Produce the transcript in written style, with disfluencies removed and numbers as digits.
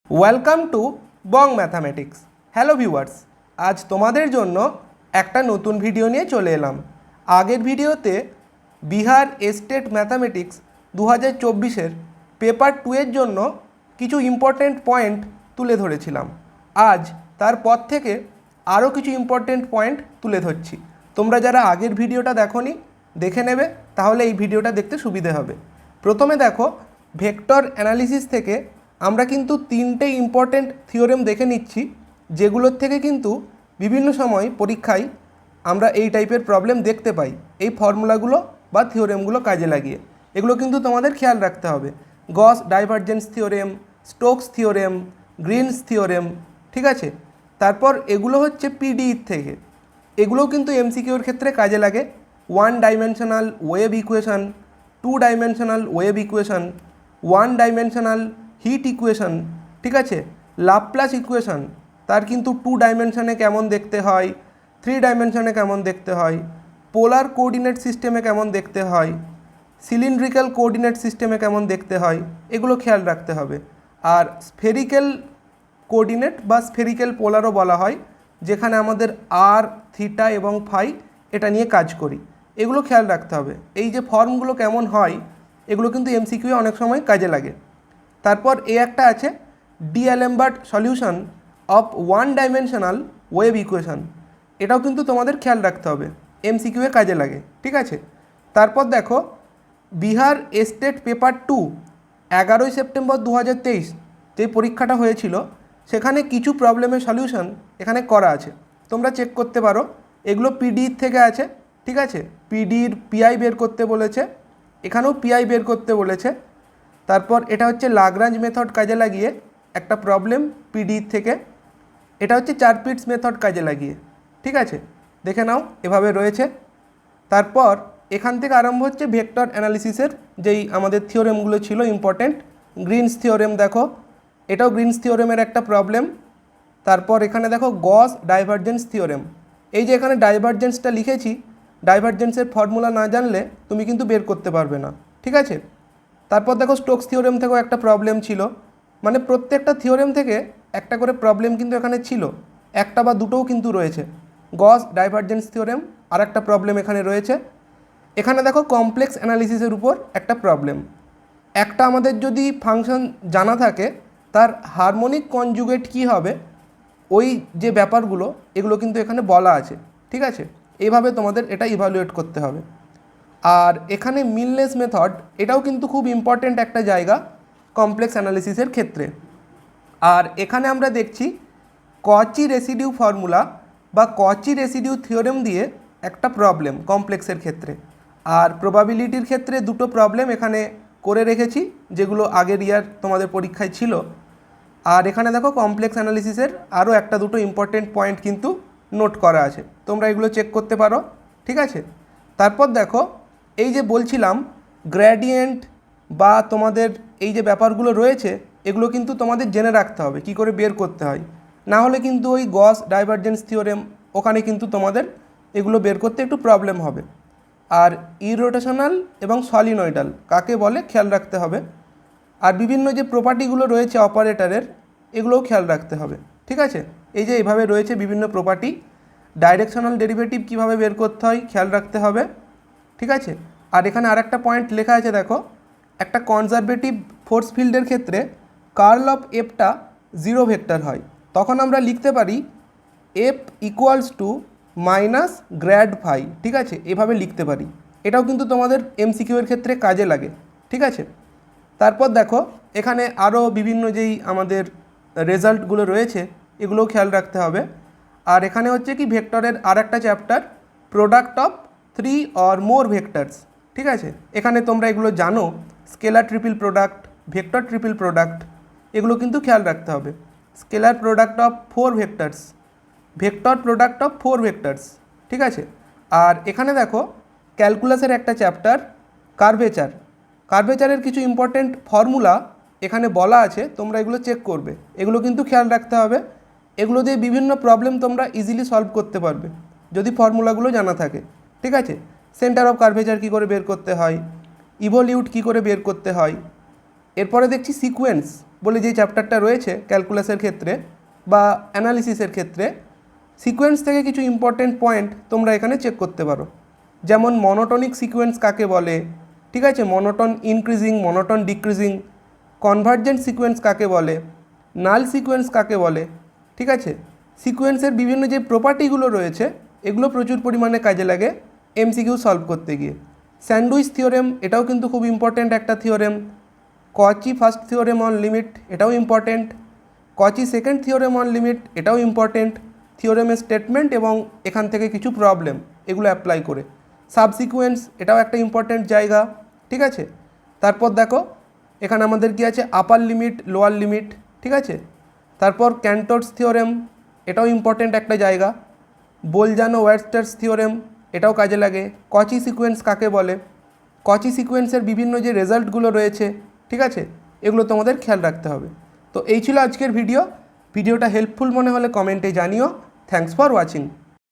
Welcome to Bong mathematics. Hello viewers, আজ তোমাদের জন্য একটা নতুন ভিডিও নিয়ে চলে এলাম। আগের ভিডিওতে বিহার স্টেট ম্যাথামেটিক্স 2024-এর পেপার 2-এর জন্য কিছু ইম্পর্টেন্ট পয়েন্ট তুলে ধরেছিলাম। আজ তারপর থেকে আরও কিছু ইম্পর্টেন্ট পয়েন্ট তুলে ধরছি। তোমরা যারা আগের ভিডিওটা দেখোনি দেখে নেবে, তাহলে এই ভিডিওটা দেখতে সুবিধে হবে। প্রথমে দেখো, ভেক্টর অ্যানালিসিস থেকে আমরা কিন্তু 3টে ইম্পর্টেন্ট থিওরেম দেখে নিচ্ছি, যেগুলোর থেকে কিন্তু বিভিন্ন সময় পরীক্ষায় আমরা এই টাইপের প্রবলেম দেখতে পাই এই ফর্মুলাগুলো বা থিওরেমগুলো কাজে লাগিয়ে। এগুলো কিন্তু তোমাদের খেয়াল রাখতে হবে। Gauss divergence theorem, Stokes theorem, Green's theorem, ঠিক আছে। তারপর এগুলো হচ্ছে পিডিই থেকে, এগুলোও কিন্তু এমসিকিউর ক্ষেত্রে কাজে লাগে। 1 dimensional wave equation, 2 dimensional wave equation, 1 dimensional heat equation, ঠিক আছে। লাপ্লাস ইকুয়েশন, তার কিন্তু 2 ডাইমেনশনে কেমন দেখতে হয়, 3 ডাইমেনশনে কেমন দেখতে হয়, পোলার কোঅর্ডিনেট সিস্টেমে কেমন দেখতে হয়, সিলিন্ড্রিক্যাল কোঅর্ডিনেট সিস্টেমে কেমন দেখতে হয়, এগুলো খেয়াল রাখতে হবে। আর স্ফেরিক্যাল কোঅর্ডিনেট বা স্ফেরিক্যাল পোলারও বলা হয়, যেখানে আমাদের আর, থিটা এবং ফাই এটা নিয়ে কাজ করি, এগুলো খেয়াল রাখতে হবে। এই যে ফর্মগুলো কেমন হয়, এগুলো কিন্তু এমসিকিউ অনেক সময় কাজে লাগে। তারপর একটা আছে D'Alembert solution of 1 dimensional wave equation, এটাও কিন্তু তোমাদের খেয়াল রাখতে হবে, এমসিকিউয়ে কাজে লাগে, ঠিক আছে। তারপর দেখো, বিহার স্টেট পেপার 2 11ই সেপ্টেম্বর 2023 যে পরীক্ষাটা হয়েছিল, সেখানে কিছু প্রবলেমের সলিউশন এখানে করা আছে, তোমরা চেক করতে পারো। এগুলো পিডির থেকে আছে, ঠিক আছে। পিডির পিআই বের করতে বলেছে, এখানেও পিআই বের করতে বলেছে। তারপর এটা হচ্ছে লাগরাঞ্জ মেথড কাজে লাগিয়ে একটা প্রবলেম পিডির থেকে, এটা হচ্ছে চারপিটস মেথড কাজে লাগিয়ে, ঠিক আছে। দেখে নাও, এভাবে রয়েছে। তারপর এখান থেকে আরম্ভ হচ্ছে ভেক্টর অ্যানালিসিসের যেই আমাদের থিওরেমগুলো ছিল ইম্পর্টেন্ট। গ্রিনস থিওরেম দেখো, এটাও গ্রিনস থিওরেমের একটা প্রবলেম। তারপর এখানে দেখো গস ডাইভারজেন্স থিওরেম, এই যে এখানে ডাইভারজেন্সটা লিখেছি, ডাইভারজেন্সের ফর্মুলা না জানলে তুমি কিন্তু বের করতে পারবে না, ঠিক আছে। তারপর দেখো স্টোকস থিওরেম থেকেও একটা প্রবলেম ছিল, মানে প্রত্যেকটা থিওরেম থেকে একটা করে প্রবলেম কিন্তু এখানে ছিল, একটা বা দুটোও কিন্তু রয়েছে। গস ডাইভারজেন্স থিওরেম আর একটা প্রবলেম এখানে রয়েছে। এখানে দেখো কমপ্লেক্স অ্যানালিসিসের উপর একটা প্রবলেম। একটা আমাদের যদি ফাংশন জানা থাকে, তার হারমোনিক কনজুগেট কী হবে, ওই যে ব্যাপারগুলো এগুলো কিন্তু এখানে বলা আছে, ঠিক আছে। এইভাবে তোমাদের এটা ইভালুয়েট করতে হবে। আর এখানে মিলনেস মেথড, এটাও কিন্তু খুব ইম্পর্ট্যান্ট একটা জায়গা কমপ্লেক্স অ্যানালিসিসের ক্ষেত্রে। আর এখানে আমরা দেখছি কচি রেসিডিউ ফর্মুলা বা কচি রেসিডিউ থিওরেম দিয়ে একটা প্রবলেম কমপ্লেক্সের ক্ষেত্রে। আর প্রবাবিলিটির ক্ষেত্রে দুটো প্রবলেম এখানে করে রেখেছি, যেগুলো আগের ইয়ার তোমাদের পরীক্ষায় ছিল। আর এখানে দেখো কমপ্লেক্স অ্যানালিসিসের আরও একটা দুটো ইম্পর্টেন্ট পয়েন্ট কিন্তু নোট করা আছে, তোমরা এগুলো চেক করতে পারো, ঠিক আছে। তারপর দেখো, এই যে বলছিলাম গ্র্যাডিয়েন্ট বা তোমাদের এই যে ব্যাপারগুলো রয়েছে, এগুলো কিন্তু তোমাদের জেনে রাখতে হবে কী করে বের করতে হয়, না হলে কিন্তু ওই গস ডাইভারজেন্স থিওরেম ওখানে কিন্তু তোমাদের এগুলো বের করতে একটু প্রবলেম হবে। আর ইরোটেশনাল এবং সলিনয়েডাল কাকে বলে খেয়াল রাখতে হবে। আর বিভিন্ন যে প্রপার্টিগুলো রয়েছে অপারেটরের, এগুলোও খেয়াল রাখতে হবে, ঠিক আছে। এই যে এইভাবে রয়েছে বিভিন্ন প্রপার্টি, ডাইরেকশনাল ডেরিভেটিভ কীভাবে বের করতে হয় খেয়াল রাখতে হবে, ঠিক আছে। আর এখানে আরেকটা পয়েন্ট লেখা আছে দেখো, একটা কনজারভেটিভ ফোর্স ফিল্ডের ক্ষেত্রে কার্ল অফ এফটা 0 ভেক্টর হয়, তখন আমরা লিখতে পারি F equals to minus grad phi, ঠিক আছে, এভাবে লিখতে পারি। এটাও কিন্তু তোমাদের এমসিকিউ এর ক্ষেত্রে কাজে লাগে, ঠিক আছে। তারপর দেখো, এখানে আরও বিভিন্ন যেই আমাদের রেজাল্টগুলো রয়েছে, এগুলোও খেয়াল রাখতে হবে। আর এখানে হচ্ছে কি ভেক্টরের আর একটা chapter, product of 3 or more vectors, ঠিক আছে। এখানে তোমরা এগুলো জানো, scalar triple product, vector triple product, এগুলো কিন্তু খেয়াল রাখতে হবে। Scalar product of 4 vectors, vector product of 4 vectors, ঠিক আছে। আর এখানে দেখো ক্যালকুলাসের একটা চ্যাপ্টার, কার্ভেচার, কার্ভেচারের কিছু ইম্পর্টেন্ট ফর্মুলা এখানে বলা আছে, তোমরা এগুলো চেক করবে, এগুলো কিন্তু খেয়াল রাখতে হবে। এগুলো দিয়ে বিভিন্ন প্রবলেম তোমরা ইজিলি সলভ করতে পারবে যদি ফর্মুলাগুলো জানা থাকে, ঠিক আছে। সেন্টার অফ কার্ভেচার কী করে বের করতে হয়, ইভলিউট কী করে বের করতে হয়। এরপরে দেখছি সিকোয়েন্স বলে যে চ্যাপ্টারটা রয়েছে ক্যালকুলাসের ক্ষেত্রে বা অ্যানালিসিসের ক্ষেত্রে, সিকোয়েন্স থেকে কিছু ইম্পর্টেন্ট পয়েন্ট তোমরা এখানে চেক করতে পারো। যেমন মনোটনিক সিকোয়েন্স কাকে বলে, ঠিক আছে, monotone increasing, monotone decreasing, convergent sequence কাকে বলে, নাল সিকোয়েন্স কাকে বলে, ঠিক আছে। সিকোয়েন্সের বিভিন্ন যে প্রপার্টিগুলো রয়েছে এগুলো প্রচুর পরিমাণে কাজে লাগে এমসিকিউ সলভ করতে গিয়ে। স্যান্ডউইচ থিওরেম, এটাও কিন্তু খুব ইম্পর্ট্যান্ট একটা থিওরেম। কচি ফার্স্ট থিওরেম অন লিমিট, এটাও ইম্পর্ট্যান্ট। কচি সেকেন্ড থিওরেম অন লিমিট, এটাও ইম্পর্ট্যান্ট। থিওরেমের স্টেটমেন্ট এবং এখান থেকে কিছু প্রবলেম, এগুলো অ্যাপ্লাই করে। সাবসিকুয়েন্স, এটাও একটা ইম্পর্ট্যান্ট জায়গা, ঠিক আছে। তারপর দেখো এখানে আমাদের কি আছে, আপার লিমিট, লোয়ার লিমিট, ঠিক আছে। তারপর ক্যান্টরস থিওরেম, এটাও ইম্পর্ট্যান্ট একটা জায়গা। বোলজানো ওয়েরস্টার্স থিওরেম, এটাও কাজে লাগে। কচি সিকোয়েন্স কাকে বলে, কচি সিকোয়েন্সের বিভিন্ন যে রেজাল্টগুলো রয়েছে, ঠিক আছে, এগুলো তোমাদের খেয়াল রাখতে হবে। তো এই ছিল আজকের ভিডিওটা হেল্পফুল মনে হলে কমেন্টে জানিও। Thanks for watching.